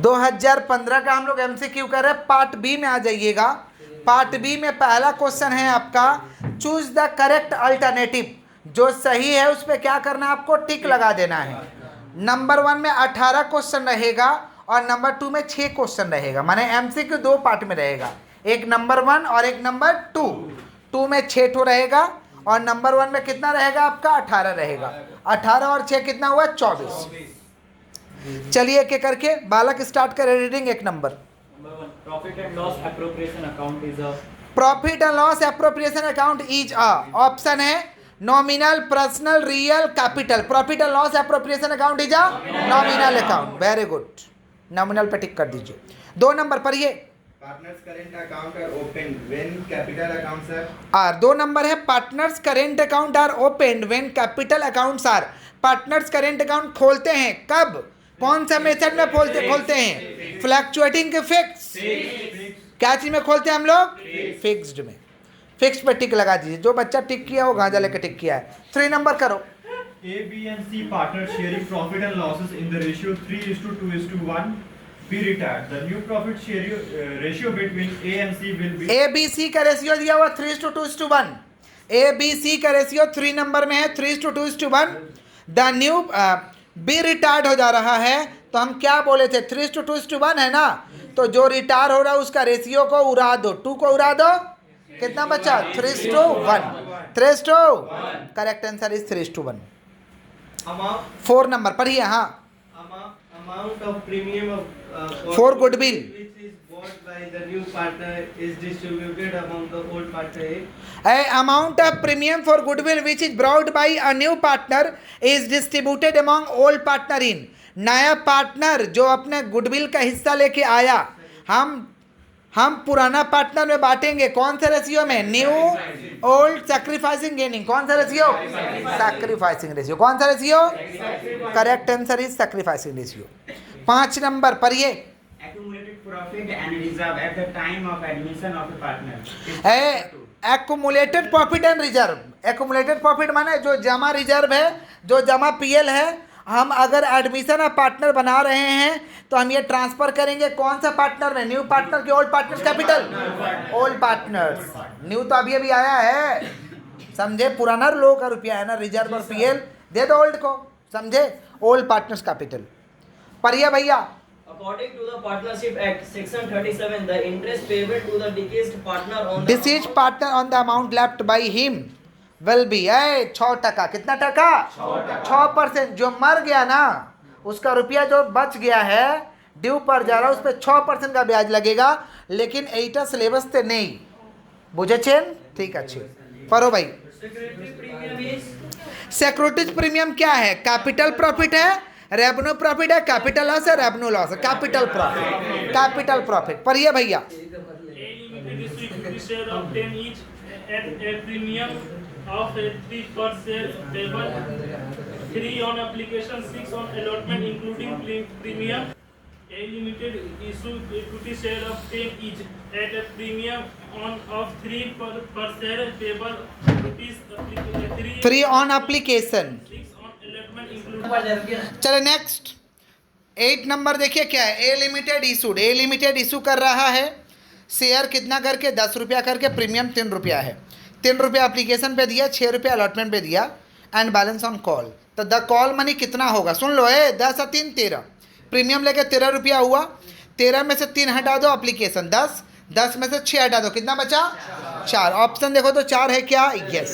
2015 का हम लोग MCQ कर रहे हैं। पार्ट बी में आ जाइएगा। पार्ट बी में पहला क्वेश्चन है आपका, चूज द करेक्ट अल्टरनेटिव। जो सही है उस पर क्या करना है आपको, टिक लगा देना है। नंबर 1 में 18 क्वेश्चन रहेगा और नंबर 2 में 6 क्वेश्चन रहेगा, माने MCQ 2 पार्ट में रहेगा, एक नंबर 1 और एक नंबर 2। 2 में 6 ठो रहेगा और नंबर 1 में कितना रहेगा आपका, 18 रहेगा। 18 और 6 कितना हुआ, 24। चलिए एक एक करके बालक स्टार्ट करे रीडिंग। एक number, profit and loss appropriation account is a, profit and loss appropriation account is a, option है nominal, personal, real, capital. Profit and loss appropriation account is a nominal account. Very good, nominal पे tick कर दीजिए। 2 number पर ये Partners current account are opened when capital accounts are. Are. 2 number है partners current account are opened when capital accounts are. Partners current account खोलते हैं कब, कौन सा मेथड में खोलते हैं, फ्लक्चुएटिंग के फिक्स। क्या चीज में खोलते हैं हम लोग, फिक्स्ड में। फिक्स पे टिक लगा दीजिए। जो बच्चा टिक किया वो गांजा लेके टिक किया है। 3 नंबर करो। A, B and C partners sharing profit and losses in the ratio 3:2:1 be retired. The new profit share ratio between A and C will be. A B C का रेशियो दिया हुआ 3:2:1। ए बी सी का ratio 3 number में है 3:2:1। The new B retired हो जा रहा है, तो हम क्या बोले थे, 3:2:1 है ना, तो जो रिटायर हो रहा है उसका रेशियो को उड़ा दो, 2 को उड़ा दो, कितना बचा, 3:1। 3:1, correct answer is 3:1। Amount 4 number पढ़िए। हाँ, amount of premium of For goodwill. which is bought by the new partner is distributed among the old partner. A amount of premium for goodwill which is brought by a new partner is distributed among all partner in। नया partner जो अपने goodwill का हिस्सा लेके आया, हम पुराना partner में बांटेंगे। कौन सा रेशियो में, न्यू, ओल्ड, सैक्रिफाइसिंग, गेनिंग। कौन सा रेशियो, सैक्रिफाइसिंग रेशियो। कौन सा ratio, correct answer is sacrificing ratio. 5 number पर ये accumulated profit and reserve at the time of admission of a partner. Accumulated profit and reserve. Accumulated profit माने जो जमा reserve है, जो जमा पीएल है, हम अगर एडमिशन ऑफ पार्टनर बना रहे हैं तो हम ये ट्रांसफर करेंगे कौन सा पार्टनर में, न्यू पार्टनर के old partners capital, old partners. New तो अभी अभी आया है, समझे, पुराना लोगों का रुपया है ना, रिजर्व और पीएल दे दो ओल्ड को, समझे, ओल्ड पार्टनर्स कैपिटल। पर ये भैया According to the Partnership Act, Section 37, the interest payable to the deceased partner on disease partner on the amount left by him will be 6%। कितना टका, 6%। जो मर गया ना उसका रुपया जो बच गया है, ड्यू पर जा रहा है, उस पर 6% का ब्याज लगेगा, लेकिन एटा सिलेबस से नहीं, बुझे चेन, ठीक अच्छे पढ़ो भाई। सिक्योरिटीज प्रीमियम क्या है, कैपिटल प्रॉफिट है, रेवेन्यू प्रॉफिट है, कैपिटल लॉस है, रेवेन्यू लॉस है, कैपिटल प्रॉफिट, कैपिटल प्रॉफिट। पर ये भैया share of 10 each at a premium of 3 per share payable, 3 on application, 6 on allotment including premium. A limited issue equity share of 10 each at a premium of 3 per share payable, rupees 3 on application। 6 on allotment including। चलो next 8 number देखिए क्या है, ए limited issued. ए limited issue कर रहा है share कितना करके, 10 रुपया करके, प्रीमियम 3 रुपया है। 3 रुपया एप्लीकेशन पे दिया, 6 रुपया अलॉटमेंट पे दिया, एंड बैलेंस ऑन कॉल। तो द कॉल मनी कितना होगा, सुन लो, 10 और 3 13, प्रीमियम लेके 13 रुपया हुआ, 13 में से 3 हटा दो, एप्लीकेशन 10, 10 में से 6 हटा दो, कितना बचा, 4। ऑप्शन देखो तो 4 है क्या, यस।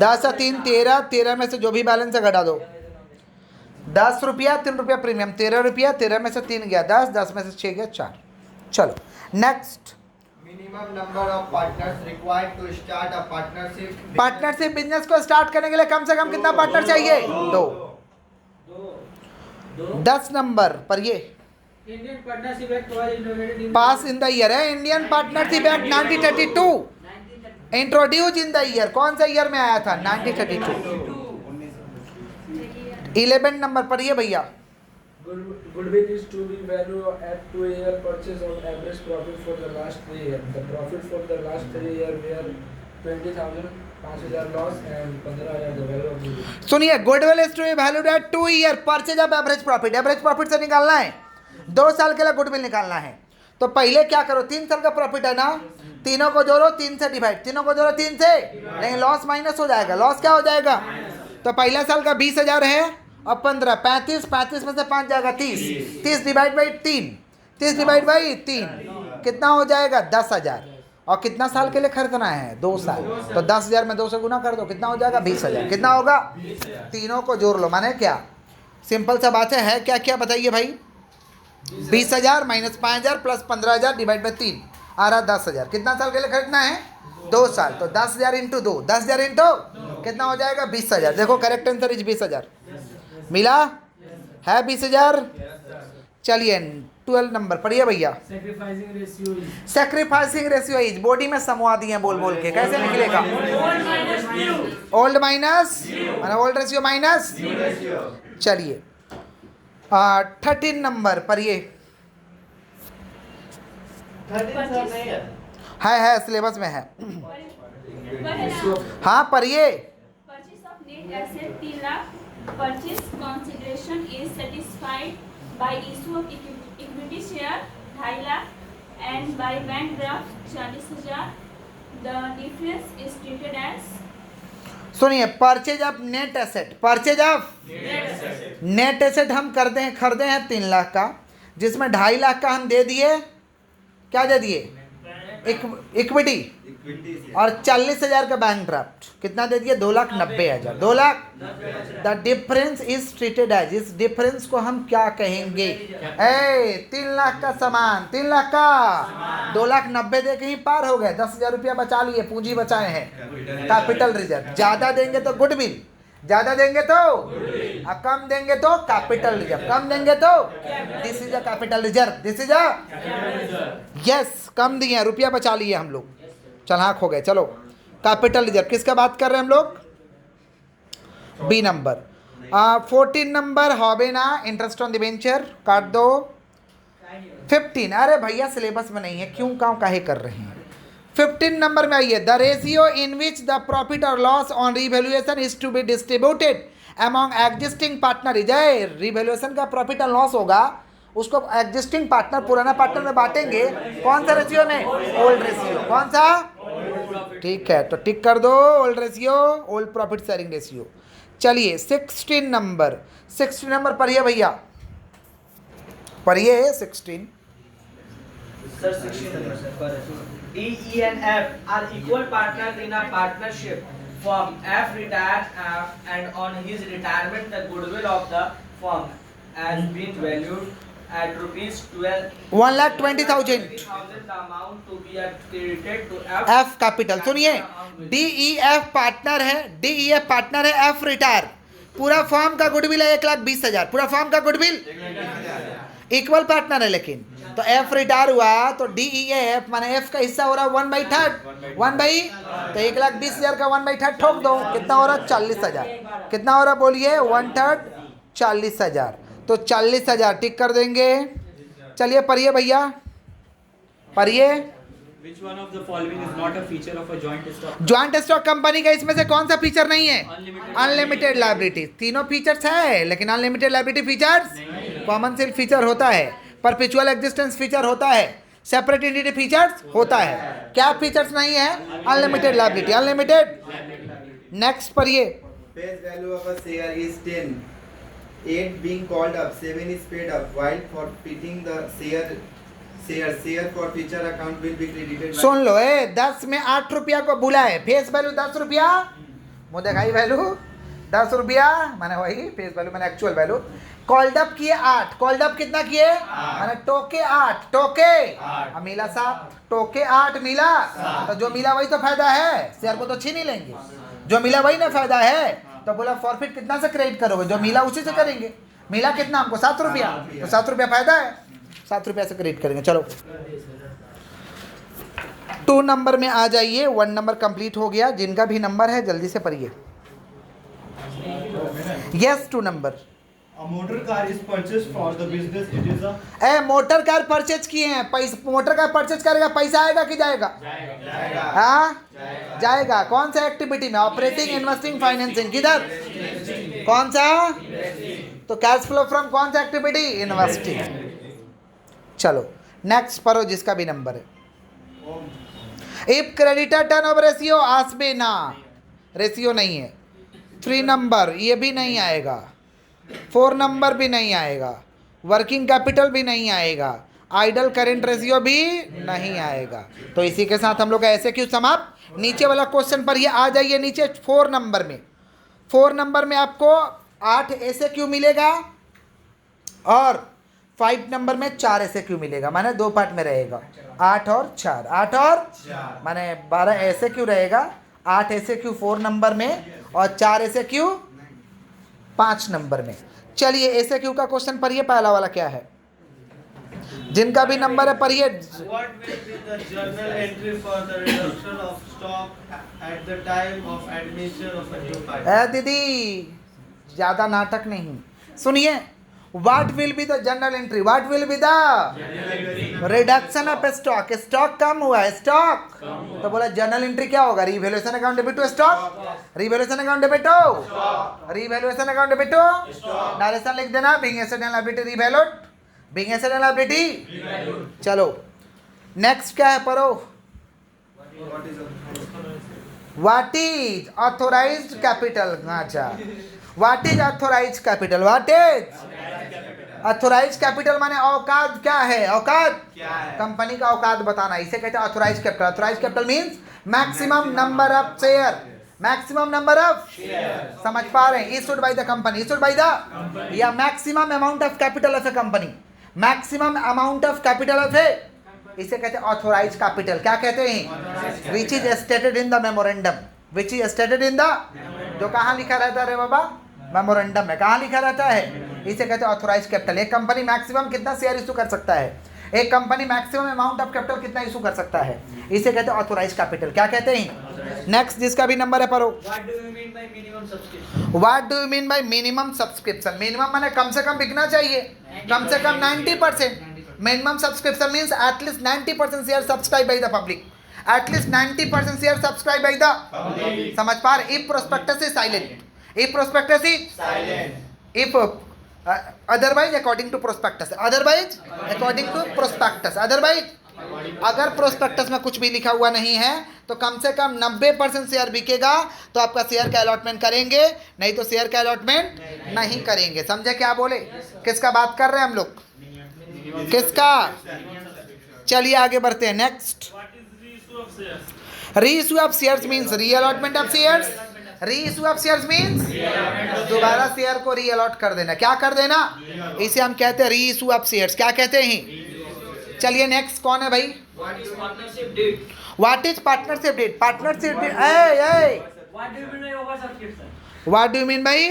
10 और 3 13, 13 में से जो भी बैलेंस है घटा दो, 10 रुपया 3 रुपया प्रीमियम, 13 रुपया, 13 में से 3 गया 10, 10 में से 6 गया 4। चलो next, Minimum number of partners required to start a partnership. Partnership business को स्टार्ट करने के लिए कम से कम कितना पार्टनर चाहिए, 2। 10 नंबर पर ये Indian Partnership Act was innovated in pass in the year है, Indian partnership act 1932 introduce in the year. कौन सा ईयर में आया था, 1932। 11 नंबर पर ये भैया Goodwill is to be valued at 2-year purchase on average profit for the last 3 years. The profit for the last 3 years were 20,000 5,000 loss and 15,000 the value of goodwill. सुनिए, goodwill is to be valued at 2 year purchase of average profit. Average profit से निकालना है, 2 साल के लिए goodwill निकालना है। तो पहले क्या करो, 3 साल का प्रॉफिट है ना, तीनों को जोड़ो 3 से डिवाइड, तीनों को जोड़ो 3 से, लेकिन लॉस माइनस हो जाएगा। लॉस क्या हो जाएगा, तो पहला साल का 20,000 है और 15, 35 में से 5 जाएगा 30 डिवाइड बाई 3, 30 डिवाइड बाई 3 कितना हो जाएगा 10,000। और कितना साल के लिए खरीदना है, 2 साल। तो 10,000 में 2 से गुना कर दो, कितना हो जाएगा 20,000। कितना होगा, तीनों को जोड़ लो। माने क्या, सिंपल सा बात है क्या क्या बताइए भाई, 20,000 माइनस 5,000 प्लस 15,000 डिवाइड बाई 3 आ रहा 10,000। कितना साल के लिए खरीदना है, 2 साल। तो 10,000 इंटू 2, 10,000 इंटू कितना हो जाएगा 20,000। देखो करेक्ट आंसर इज 20,000। मिला है 20,000। चलिए 12 नंबर पढ़िए भैया। सैक्रिफाइसिंग रेशियो इज, बॉडी में समवा दिए बोल बोल के, कैसे निकलेगा, old minus old ratio minus. चलिए 13 नंबर पढ़िए। 13 सर नहीं है। है सिलेबस में है। हाँ पढ़िए। Purchase of net asset 3 lakh. Purchase consideration is satisfied by issue of equity share 2.5 lakh and by bank draft 40,000. The difference is treated as सुनिए, purchase of net asset, purchase of net asset हम करते हैं, खरीदे हैं 3 लाख का, जिसमें 2.5 लाख का हम दे दिए, क्या दे दिए, इक्विटी, और 40,000 का बैंक ड्राफ्ट। कितना दे दिए, 2,90,000। 2 lakh. The difference is treated as, इस डिफरेंस को हम क्या कहेंगे, 3 लाख का सामान, 3 लाख का 2,90,000 दे के ही पार हो गए, 10,000 रुपया बचा लिए, पूंजी बचाए हैं, कैपिटल रिजर्व। ज्यादा देंगे तो गुडविल, ज्यादा देंगे तो कम देंगे तो कैपिटल रिजर्व, कम देंगे तो this is a capital reserve, this is a yes, कम दिए रुपया बचा लिए हम लोग, चलाक हो गए। चलो कैपिटल रिजर्व किसका बात कर रहे हैं हम लोग, बी नंबर। 14 नंबर हॉबेना इंटरेस्ट ऑन डिबेंचर, काट दो। 15, अरे भैया सिलेबस में नहीं है, क्यों काहे कर रहे हैं। 15 नंबर में आइए, the ratio in which the profit और loss on revaluation is to be distributed among existing partner is, revaluation का प्रॉफिट और लॉस होगा, उसको एग्जिस्टिंग पार्टनर, पुराना पार्टनर में बांटेंगे। कौन सा रेशियो में, ओल्ड रेशियो। कौन सा, ठीक है, तो टिक कर दो, old ratio, old profit sharing ratio. चलिए 16 नंबर, 16 नंबर पढ़िए भैया, पढ़िए 16। Sir, 16. D, E and F are equal partners in a partnership firm. F retired and on his retirement the goodwill of the firm has been valued at rupees 1,20,000 the amount to be credited to F. F capital. सुनिए, DEF partner है, DEF partner है, F retire, पूरा form का goodwill है 1,20,000, पूरा form का goodwill equal partner है, लेकिन तो एफ रिटायर हुआ तो DEF माने एफ का हिस्सा हो रहा 1/3, 1 बाई, तो 1,20,000 का 1/3 ठोक दो, कितना हो रहा 40,000। कितना हो रहा बोलिए, 1/3 40,000, तो 40,000 टिक कर देंगे। चलिए पढ़िए भैया, पढ़िए। Which one of the following is not a feature of a joint stock? Joint stock company का इसमें से कौन सा फीचर नहीं है, अनलिमिटेड लायबिलिटी। तीनों फीचर्स है, लेकिन unlimited liability features, common seal feature होता है, परपेचुअल एग्जिस्टेंस फीचर होता है, सेपरेट एंटिटी फीचर्स होता है। क्या फीचर्स नहीं है, अनलिमिटेड लायबिलिटी, अनलिमिटेड। नेक्स्ट पढ़िए। Face value of a share is 10. 8 being called up, 7 is paid up, while forfeiting the share for future account will be credited by. सुन लो, 10 में 8 रुपया को बुलाए, फेस वैल्यू 10 रुपया, मुँह दिखाई वैल्यू 10 रुपया, माने वही फेस वैल्यू माने एक्चुअल वैल्यू। कॉल्ड अप किए 8, कॉल्ड अप कितना किए, माने टोके 8, टोके और मिला 7, टोके 8 मिला, तो जो मिला वही तो फायदा है, शेयर को तो छीन ही लेंगे, जो मिला वही ना फायदा है। तो बोला फॉरफिट कितना से क्रेडिट करोगे, जो मिला उसी से करेंगे। मिला कितना हमको 7 रुपया, तो 7 रुपया फायदा है, 7 रुपया से क्रेडिट करेंगे। चलो 2 नंबर में आ जाइए, 1 नंबर कंप्लीट हो गया, जिनका भी नंबर है जल्दी से पढ़िए। Yes 2 number. A motor car is purchased for the business. It is a motor car purchase किए हैं, पैसा मोटर कार परचेज करेगा, पैसा आएगा कि जाएगा? हाँ जाएगा। कौन सा एक्टिविटी में? Operating, investing, financing. किधर? कौन सा? तो कैश फ्लो फ्रॉम कौन सा एक्टिविटी? इन्वेस्टिंग। चलो नेक्स्ट पढ़ो जिसका भी नंबर है। इफ क्रेडिटर टर्नओवर रेशियो आसबे ना, रेशियो नहीं है। 3 नंबर ये भी नहीं आएगा, 4 नंबर भी नहीं आएगा, वर्किंग कैपिटल भी नहीं आएगा, आइडल करेंट रेशियो भी नहीं आएगा। तो इसी के साथ हम लोग ऐसे क्यों समाप्त। नीचे वाला क्वेश्चन पर ये आ जाइए नीचे 4 नंबर में। 4 नंबर में आपको 8 ऐसे क्यों मिलेगा और 5 नंबर में 4 ऐसे क्यों मिलेगा, माने 2 पार्ट में रहेगा, 8 और 4, 8 और माने 12 ऐसे क्यों रहेगा, 8 ऐसे क्यों 4 नंबर में और 4 ऐसे क्यों 5 नंबर में। चलिए ऐसे क्यों का क्वेश्चन पढ़िए। पहला वाला क्या है, जिनका भी नंबर है पढ़िए। What will be the journal entry for the reduction of stock at the time of admission of a new partner? दीदी ज्यादा नाटक नहीं, सुनिए। What will be the journal entry? What will be the reduction of stock? Stock कम हुआ है, stock तो बोला जर्नल एंट्री क्या होगा? Revaluation account debit to stock, revaluation account debit to revaluation account debit to direction लिख देना, being asset and liability revalued, being asset and liability. चलो नेक्स्ट क्या है पढ़ो। What is authorised capital? अच्छा what is authorised capital? What is authorised capital माने औकात क्या है? औकात कंपनी का औकात बताना, इसे कहते हैं authorised capital. Authorised capital means maximum number of share, maximum number of समझ पा रहे हैं? Issued by the company, issued by the या maximum amount of capital of a company, maximum amount of capital of a, इसे कहते हैं authorised capital. क्या कहते हैं? Which is stated in the memorandum, which is stated in the, जो कहाँ लिखा रहता है रे बाबा? मेमोरेंडम में कहाँ लिखा रहता है? इसे कहते हैं ऑथोराइज्ड कैपिटल। एक कंपनी मैक्सिमम कितना शेयर इशू कर सकता है, एक company maximum amount of capital कितना इशू कर सकता है, इसे कहते हैं ऑथोराइज्ड कैपिटल। क्या कहते हैं? नेक्स्ट जिसका भी नंबर है पढ़ो। What do you mean by minimum subscription? What do you mean by minimum subscription? Minimum माने कम से कम बिकना चाहिए, कम से कम 90%। Minimum subscription means at least 90% share subscribe by the public, at least 90% share subscribe by the public. समझ पा रहे? If prospectus is silent, if prospectus is silent, if otherwise according to prospectus, otherwise according to prospectus, otherwise अगर prospectus में कुछ भी लिखा हुआ नहीं है तो कम से कम 90% शेयर बिकेगा तो आपका शेयर का अलॉटमेंट करेंगे, नहीं तो शेयर का अलॉटमेंट नहीं करेंगे। समझे क्या बोले? किसका बात कर रहे हैं हम लोग? किसका? चलिए आगे बढ़ते हैं। Next, reissue of shares means reallotment of shares. Reissue of shares means दोबारा शेयर को रीअलॉट कर देना। क्या कर देना? इसे हम कहते हैं रीइश्यू ऑफ शेयर्स। क्या कहते हैं? चलिए नेक्स्ट कौन है भाई? What is partnership deed? What is partnership deed? Partnership deed What do you mean by over subscription? What do you mean भाई?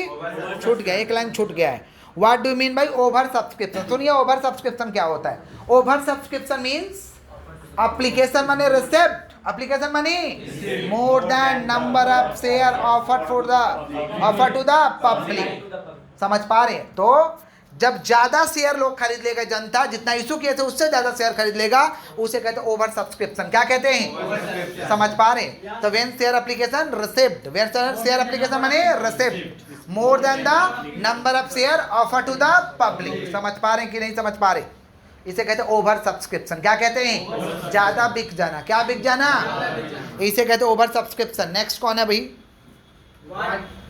छूट गया, एक लाइन छूट गया है। व्हाट डू यू मीन भाई ओवर सब्सक्रिप्शन? सुनिए ओवर सब्सक्रिप्शन क्या होता है। Over subscription means application money receipt, application money more than number of share offered for the offer to the public. समझ पा रहे हैं? तो जब ज्यादा शेयर लोग खरीद लेगा, जनता जितना इशू किए थे उससे ज्यादा शेयर खरीद लेगा, उसे कहते हैं ओवर सब्सक्रिप्शन। क्या कहते हैं? समझ पा रहे हैं? तो when share application receipt, when share application money receipt more than the number of share offer to the public. समझ पा रहे हैं कि नहीं समझ पा रहे? इसे कहते हैं ओवर सब्सक्रिप्शन। क्या कहते हैं? ज्यादा बिक जाना। क्या बिक जाना? इसे कहते हैं ओवर सब्सक्रिप्शन। नेक्स्ट कौन है भाई?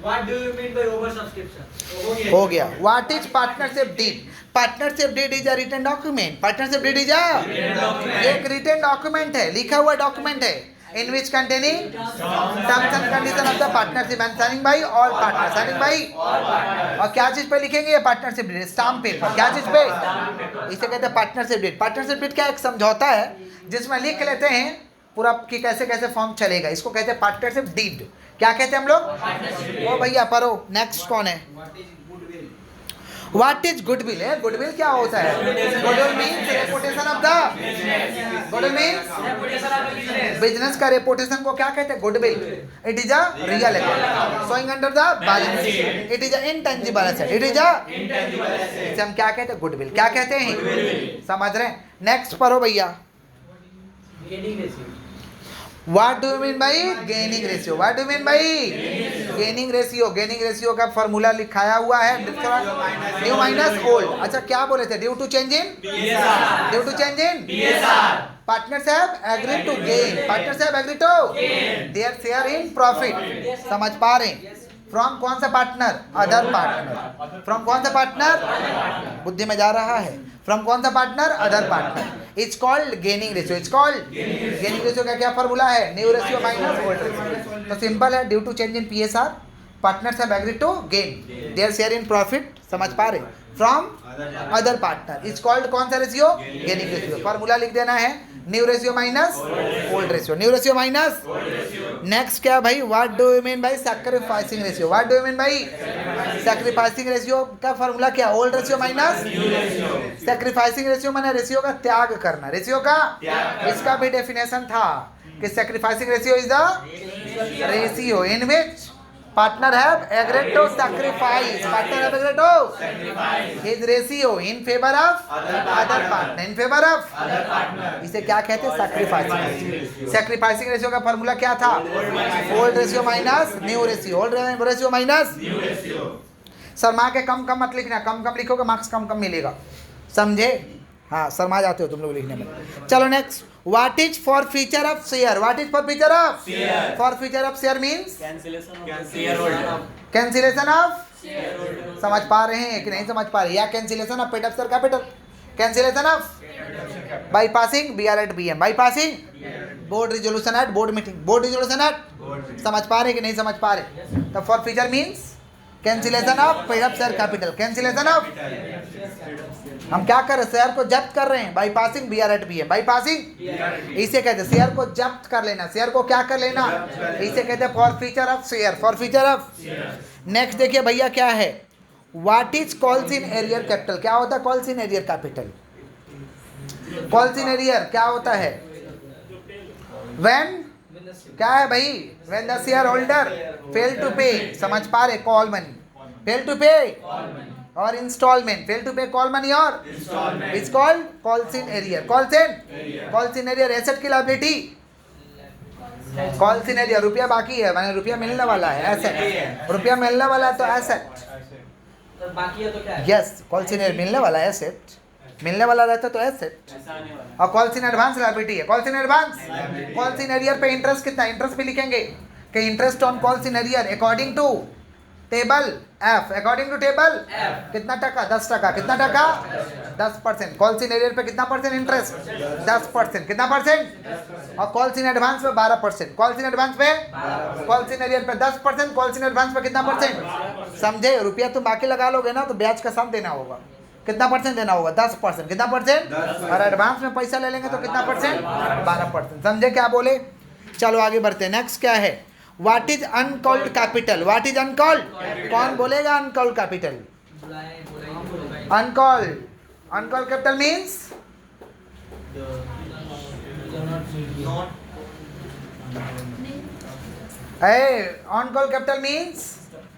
What do you mean by over subscription? हो गया। What is partnership deed? Partnership deed is a written document. Partnership deed is एक रिटन डॉक्यूमेंट है, लिखा हुआ डॉक्यूमेंट है, in which containing terms and conditions of the partnership and signing by all partner. Signing by और क्या चीज पे लिखेंगे? ये पार्टनरशिप डीड, स्टाम्प पेपर। क्या चीज पे? इसे कहते हैं पार्टनरशिप डीड। पार्टनरशिप डीड क्या? एक समझौता है जिसमें लिख लेते हैं पूरा कि कैसे कैसे फॉर्म चलेगा। इसको कहते हैं पार्टनरशिप डीड। क्या कहते हैं हम लोग? ओ भैया पढ़ो। नेक्स्ट कौन है? व्हाट इज गुडविल है? गुडविल क्या होता है? Goodwill means reputation of the, goodwill means business का रेपुटेशन को क्या कहते हैं? Goodwill. It is a real asset showing under the balance sheet. It is a intangible asset. It is a इसे हम क्या कहते हैं? गुडविल. क्या कहते हैं? समझ रहे हैं? नेक्स्ट पढ़ो भैया. What do you mean by gaining ratio? What do you mean by gaining ratio? Gaining ratio का फॉर्मूला लिखाया हुआ है न्यू माइनस ओल्ड. अच्छा क्या बोले थे? Due to change in PSR. Due to change in PSR. Partners have agreed to gain. Partners have agreed to their share in profit. समझ पा रहे हैं? फ्रॉम कौन सा पार्टनर? Other partner. फ्रॉम कौन सा पार्टनर? बुद्धि में जा रहा है. फ्रॉम कौन सा partner? Other partner. It's called gaining ratio. It's called gaining ratio का क्या फॉर्मूला है? New ratio minus old ratio. तो सिंपल है. Due to change in PSR partners have agreed to gain their share in profit. समझ पा रहे? From other partner. It's called कौन सा रेशियो? Gaining ratio. फॉर्मूला लिख देना है new ratio minus old ratio. New ratio minus. Next क्या भाई? What do you mean bye sacrificing ratio? What do you mean bye sacrificing ratio का formula क्या? Old ratio minus sacrificing ratio माने ratio का त्याग करना. रेशियो का इसका भी डेफिनेशन था कि sacrificing ratio is the ratio in which partner have agreed to sacrifice. Partner have agreed to his ratio in favor of other partner. In favor of इसे क्या कहते हैं? Sacrificing ratio. सैक्रिफाइसिंग रेशियो का formula क्या था? Old ratio minus new ratio. Old ratio minus new ratio. Sharma के कम कम मत लिखना. कम कम लिखोगे मार्क्स कम कम मिलेगा. समझे? हाँ शर्मा जाते हो तुम लोग लिखने में. चलो next. What is forfeiture of share? What is forfeiture of share? Forfeiture of share means cancellation of shareholder. समझ पा रहे हैं कि नहीं समझ पा रहे? या cancellation of paid up share capital. Cancellation of bypassing BR at BM. Bypassing board resolution at board meeting. Board resolution at समझ पा रहे कि नहीं समझ पा रहे? तो forfeiture means cancellation of paid up share capital. Cancellation of हम क्या कर रहे हैं? शेयर को जब्त कर रहे हैं. Bypassing BR at BM. Bypassing इसे कहते हैं शेयर को जब्त कर लेना. शेयर को क्या कर लेना? इसे कहते हैं forfeiture of share. Forfeiture of. Next देखिए भैया क्या है? What is calls in arrear capital? क्या होता है calls in arrear capital? Calls in arrear क्या होता है? व्हेन क्या है भाई? When the share holder fail to pay. समझ पा रहे? Call money. फेल टू पे और इंस्टॉलमेंट. फेल टू पे कॉल मनी और it's called calls in arrear. Calls in arrear asset की लायबिलिटी. कॉल्स इन एरियर रुपया बाकी है माने रुपया मिलने वाला है. एसेट रुपया मिलने वाला है तो एसेट बाकी है तो क्या है? यस कॉल्स इन एरियर मिलने वाला है. एसेट मिलने वाला रहता तो एसेट. और कॉल्स इन एडवांस लायबिलिटी है. Calls in advance. Calls in arrear पे इंटरेस्ट कितना? इंटरेस्ट भी लिखेंगे कि interest on calls in arrear according to table F. According to table कितना टका? 10 टका. कितना टका? 10%. कॉल्स इन एरियर पे कितना परसेंट इंटरेस्ट? 10%. कितना परसेंट? और कॉल्स इन एडवांस पे 12%. कॉल्स इन एडवांस पे कॉल्स इन एरियर पे 10%. कॉल्स इन एडवांस पे कितना परसेंट? समझे? रुपया तुम बाकी लगा लोगे ना तो ब्याज का सम देना होगा. कितना परसेंट देना होगा? 10%. कितना परसेंट? और एडवांस में पैसा ले लेंगे तो कितना परसेंट? 12%. समझे क्या बोले? चलो आगे बढ़ते हैं. नेक्स्ट क्या है? What is uncalled capital? What is uncalled? कौन बोलेगा uncalled capital? Uncalled. Uncalled capital means uncalled capital means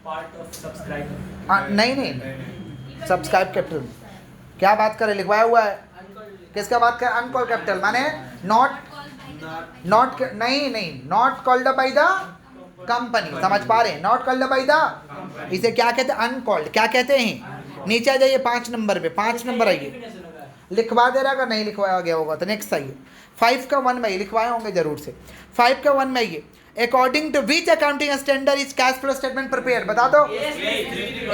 part of subscriber. नहीं सब्सक्राइब कैपिटल. क्या बात करें? लिखवाया हुआ है. किसका बात कर? uncalled capital माने not not called by the company. समझ पा रहे हैं? Not called by the. इसे क्या कहते हैं? अनकॉल्ड. क्या कहते हैं? नीचे आ जाइए 5 नंबर पे. 5 नंबर आइए. लिखवा दे रहा. अगर नहीं लिखवाया गया होगा तो नेक्स्ट आइए. 5 का 1 में लिखवाए होंगे जरूर से. 5 का 1 में आइए. According to which accounting standard is cash flow statement prepare? बता दो.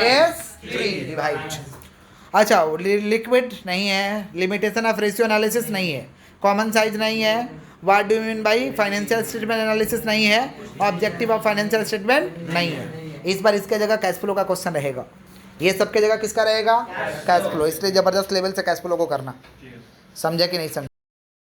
S3 divide. अच्छा लिक्विड नहीं है. लिमिटेशन ऑफ रेशियो एनालिसिस नहीं है. कॉमन साइज नहीं है. What do you mean by financial statement analysis नहीं है. ऑब्जेक्टिव ऑफ फाइनेंशियल स्टेटमेंट नहीं है. इस बार इसके जगह कैश फ्लो का क्वेश्चन रहेगा. ये सबके जगह किसका रहेगा? Cash flow. इसलिए जबरदस्त लेवल से कैश फ्लो को करना. समझे कि नहीं समझे?